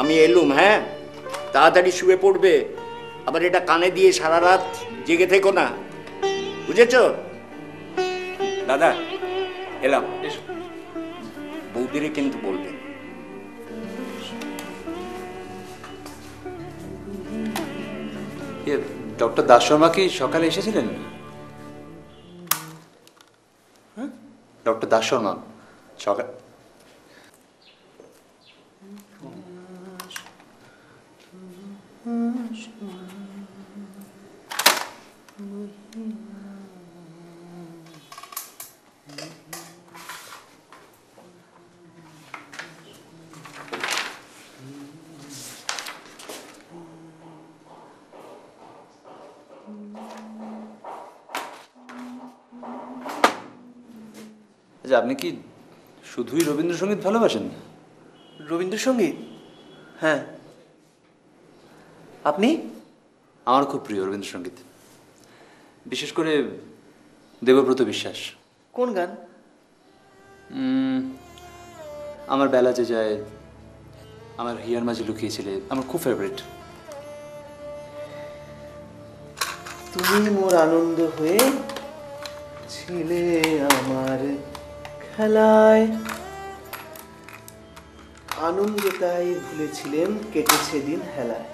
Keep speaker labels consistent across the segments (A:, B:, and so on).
A: আমি এলুম। হ্যাঁ, তাড়াতাড়ি শুয়ে পড়বে, আবার এটা কানে দিয়ে সারা রাত জেগে থেকো না, বুঝেছ? দাদা এলাম, বৌদিরে কিন্তু বলবে।
B: ডক্টর দাস শর্মা কি সকালে এসেছিলেন? ডক্টর দাস শর্মা সকাল আচ্ছা, আপনি কি শুধুই রবীন্দ্রসঙ্গীত ভালোবাসেন?
C: রবীন্দ্রসঙ্গীত? হ্যাঁ। আপনি?
B: আমার খুব প্রিয় রবীন্দ্রসঙ্গীত, বিশেষ করে দেবব্রত বিশ্বাস।
C: কোন গান?
B: আমার বেলা যে যায়, আমার হিয়ার মাঝে লুকিয়েছিলে, আমার খুব ফেভারিট।
C: তুমি মোর আনন্দ হয়ে ছিলে আমার খেলায়, আনন্দ তাই ভুলেছিলেন কেটেছে দিন হেলায়।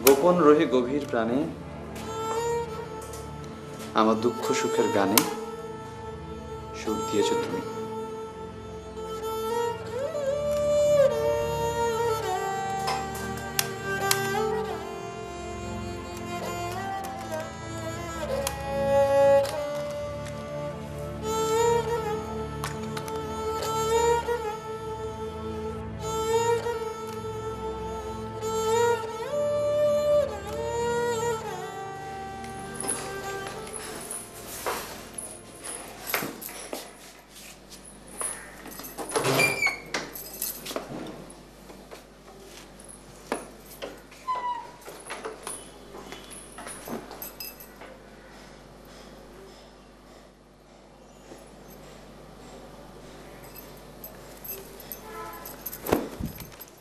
B: গোপন রহে গভীর প্রাণে, আমার দুঃখ সুখের গানে সুর দিয়েছ তুমি।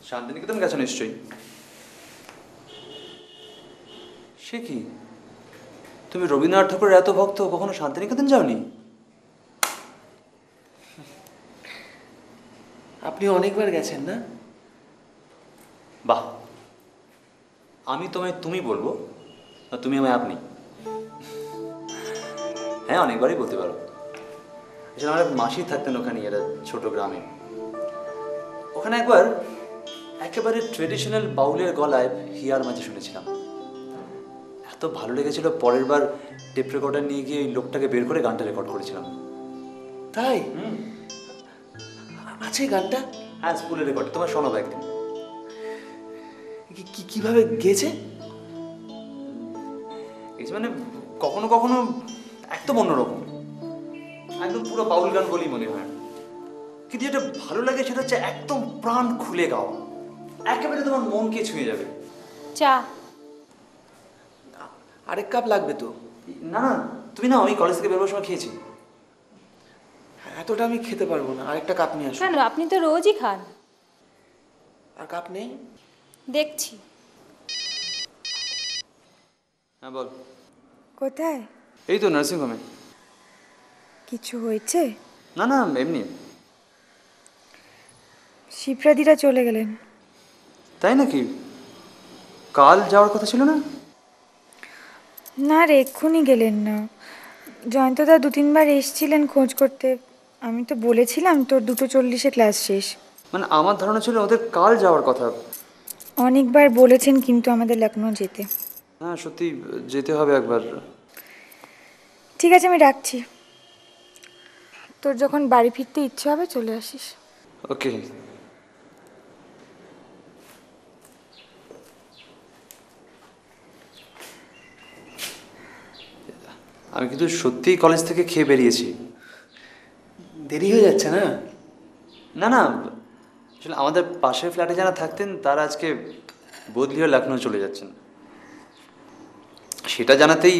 B: শান্তিনিকেতন গেছো নিশ্চয়ই? সে কি, তুমি রবীন্দ্রনাথ ঠাকুরের এত ভক্ত, কখনো শান্তিনিকেতন যাওনি?
C: আপনি অনেকবার গেছেন না?
B: বাহ, আমি তোমায় তুমি বলবো না তুমি আমায় আপনি? হ্যাঁ, অনেকবারই বলতে পারো। আসলে আমার এক মাসি থাকতেন ওখানে, একটা ছোট গ্রামে। ওখানে একবার একেবারে ট্রেডিশনাল বাউলের গলায় হিয়ার মাঝে শুনেছিলাম, এত ভালো লেগেছিল, পরের বার টেপ রেকর্ডার নিয়ে গিয়ে ওই লোকটাকে বের করে গানটা রেকর্ড করেছিলাম।
C: তাই? আছে গানটা?
B: হ্যাঁ, স্কুলের রেকর্ড, তোমার শোনাবো একদিন।
C: কিভাবে গেয়েছে?
B: মানে কখনো কখনো একদম অন্যরকম, একদম পুরো বাউল গান বলেই মনে হয়, কিন্তু যেটা ভালো লাগে সেটা হচ্ছে একদম প্রাণ খুলে গাওয়া, একেবারে তোমার মনকে ছুঁয়ে যাবে।
D: চা
C: আরেক কাপ লাগবে তো?
B: না না, তুমি না, আমি কলেজ থেকে বেরোবার সময় খেয়েছি।
C: এতটা আমি খেতে পারবো না, আরেকটা কাপ নিয়ে আসো।
D: কেন, আপনি তো রোজই খান।
C: আর কাপ নেই?
D: দেখছি।
B: হ্যাঁ বল।
E: কোথায়?
B: এই তো নার্সিং হোমে।
E: কিছু হয়েছে?
B: না না, এমনি।
E: শিপ্রাদিরা চলে গেলেন।
B: তাই নাকি? কাল যাওয়ার কথা ছিল না?
E: না রে, এক্ষুনি গেলেন না। জয়ন্তদা 2-3বার এসেছিলেন খোঁজ করতে, আমি তো বলেছিলাম তোর 2:40-এ ক্লাস শেষ।
B: মানে আমার ধারণা ছিল ওদের কাল যাওয়ার কথা।
E: অনেকবার বলেছেন কিন্তু আমাদের লখনৌ যেতে।
B: হ্যাঁ সত্যি, যেতে হবে একবার।
E: ঠিক আছে, আমি রাখছি। তোর যখন বাড়ি ফিরতে ইচ্ছে হবে চলে আসিস।
B: ওকে। আমি কিন্তু সত্যিই কলেজ থেকে খেয়ে বেরিয়েছি।
C: দেরি হয়ে যাচ্ছে না?
B: না না, আসলে আমাদের পাশের ফ্ল্যাটে যারা থাকতেন তারা আজকে বদলি হয়ে লখনৌ চলে যাচ্ছেন, সেটা জানাতেই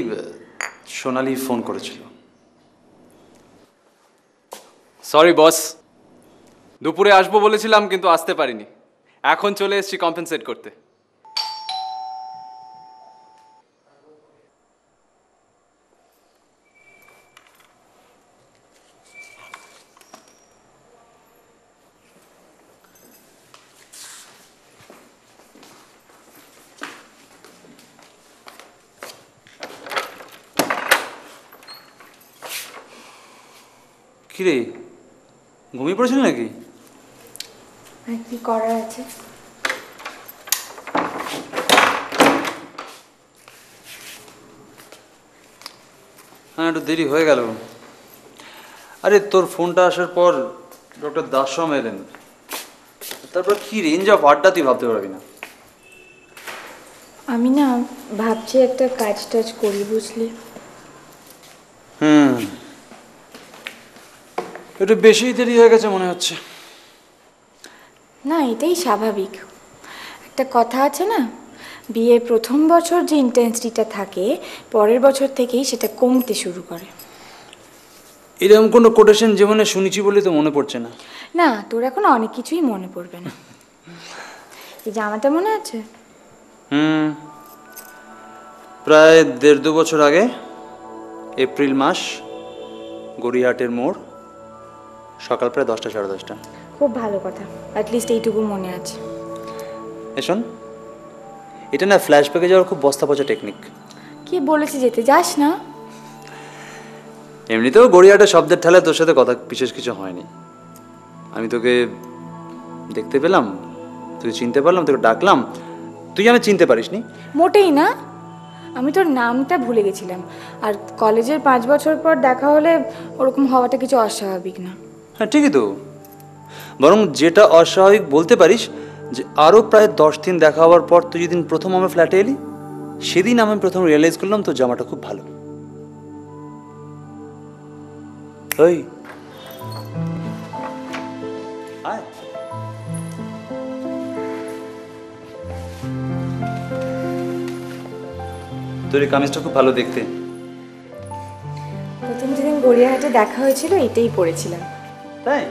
B: সোনালি ফোন করেছিল।
F: সরি বস, দুপুরে আসবো বলেছিলাম কিন্তু আসতে পারিনি, এখন চলে এসেছি কম্পেনসেট করতে।
B: কিরে, ঘুমিয়ে পড়েছিল নাকি?
E: আর কি করার আছে?
B: হ্যাঁ, একটু দেরি হয়ে গেল। আরে তোর ফোনটা আসার পর ডক্টর দাসম এলেন, তারপর কি রেঞ্জ অফ আড্ডা তুই ভাবতে পারবি না।
E: আমি না ভাবছি একটা কাজ টাজ করি, বুঝলি?
B: একটু বেশি দেরি হয়ে গেছে মনে হচ্ছে।
E: না, এটাই স্বাভাবিক। একটা কথা আছে না, বিয়ের প্রথম বছর যে ইন্টেন্সিটিটা থাকে পরের বছর থেকেই সেটা কমতে শুরু করে।
B: এরকম কোনো কোটেশন জীবনে শুনেছি বলে তো মনে পড়ছে না।
E: না, তোর এখন অনেক কিছুই মনে পড়বে না। এই জামাটা মনে আছে?
B: প্রায় 1.5-2 বছর আগে এপ্রিল মাস, গড়িয়াহাটের মোড়, সকাল প্রায় 10টা সাড়ে 10টা।
E: খুব ভালো কথা, অ্যাটলিস্ট এইটুকু মনে আছে।
B: শোন, এটা না ফ্ল্যাশব্যাকে যাওয়ার খুব বস্তা পচা টেকনিক।
E: কি বলেছি যেতে যাস না?
B: এমনিতেও গড়িয়াহাটের শব্দের ঠেলায় তোর সাথে কথা বিশেষ কিছু হয়নি। আমি তোকে দেখতে পেলাম, তোকে চিনতে পারলাম, তোকে ডাকলাম, তুই আমি চিনতে পারিসনি।
E: মোটেই না, আমি তোর নামটা ভুলে গেছিলাম। আর কলেজের 5 বছর পর দেখা হলে ওরকম হওয়াটা কিছু অস্বাভাবিক না।
B: হ্যাঁ ঠিকই তো, বরং যেটা অস্বাভাবিক বলতে পারিস যে আরও প্রায় 10 দিন দেখা হওয়ার পর তুই যেদিন প্রথম আমার ফ্ল্যাটে এলি, সেদিন আমি প্রথম রিয়েলাইজ করলাম তোর জামাটা খুব ভালো। ওই আয়, তোর এই কামিজটা খুব ভালো দেখতে।
E: প্রথম যেদিন গড়িয়াহাটে দেখা হয়েছিল এটাই পরেছিলাম।
B: তাই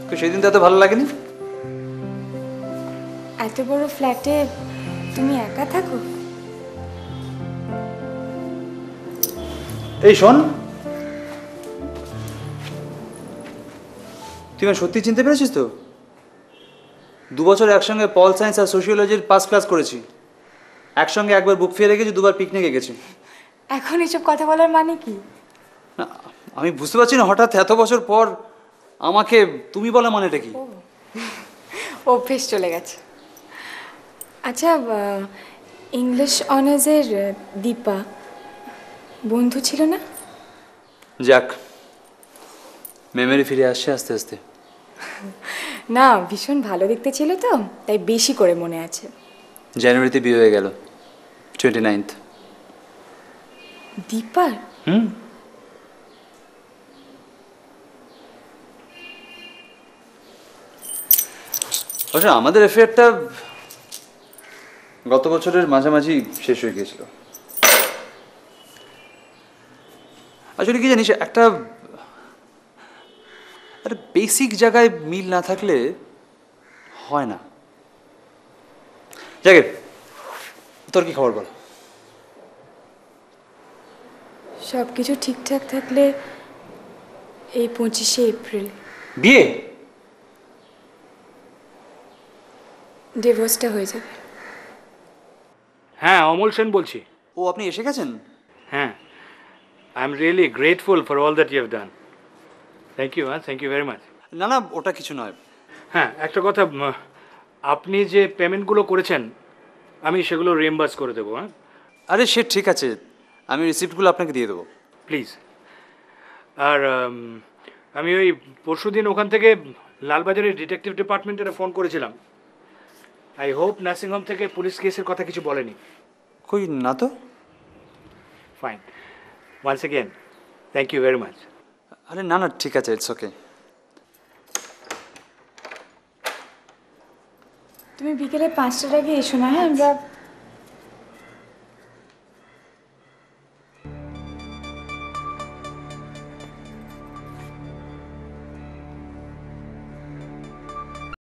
B: তো সেদিন তো এত ভালো লাগেনি।
E: এত বড় ফ্ল্যাটে তুমি একা থাকো?
B: এই শোন, তুই আমার সত্যি চিনতে পেরেছিস তো? 2 বছর একসঙ্গে পল সায়েন্স আর সোশিওলজির পাস ক্লাস করেছি, একসঙ্গে একবার বুক ফেয়ারে গেছি, 2বার পিকনিকে গেছি।
E: এখন এসব কথা বলার মানে কি?
B: না, আমি বুঝতে পারছি না হঠাৎ এত বছর পর আমাকে তুমি বলা মানেটা কি?
E: অভ্যেস চলে গেছে। আচ্ছা, ইংলিশ অনার্সের দীপা বন্ধু ছিল না?
B: যাক, মেমোরি ফিরে আসছে আস্তে আস্তে।
E: না, ভীষণ ভালো দেখতে ছিল তো, তাই বেশি করে মনে আছে।
B: জানুয়ারিতে বিয়ে হয়ে গেল, 29th।
E: দীপার?
B: অবশ্য আমাদের অ্যাফেয়ারটা গত বছরের মাঝামাঝি শেষ হয়ে গিয়েছিল। আসলে কি জানিস, একটা বেসিক জায়গায় মিল না থাকলে হয় না। যাকে, তোর কি খবর বল?
E: সব কিছু ঠিকঠাক থাকলে এই 25শে এপ্রিল
B: বিয়ে?
E: ডিভোর্সটা হয়ে যাবে।
A: হ্যাঁ, অমল সেন বলছি।
B: ও, আপনি এসে গেছেন?
A: হ্যাঁ, I am really grateful for all that you have done. Thank you, thank you very much.
B: না না, ওটা কিছু নয়।
A: হ্যাঁ, একটা কথা, আপনি যে পেমেন্টগুলো করেছেন আমি সেগুলো রিএম্বার্স করে দেবো। হ্যাঁ,
B: আরে সে ঠিক আছে, আমি রিসিপ্টগুলো আপনাকে দিয়ে দেবো।
A: প্লিজ। আর আমি ওই পরশুদিন ওখান থেকে লালবাজারের ডিটেকটিভ ডিপার্টমেন্টে ফোন করেছিলাম। আই হোপ নার্সিংহোম থেকে পুলিশ কেসের কথা কিছু বলেনি।
B: কই না তো।
A: Fine, once again thank you very much.
B: আরে না না, ঠিক আছে, ইটস ওকে।
E: তুমি বিকেলে 5টার আগে এসো না। হ্যাঁ, আমরা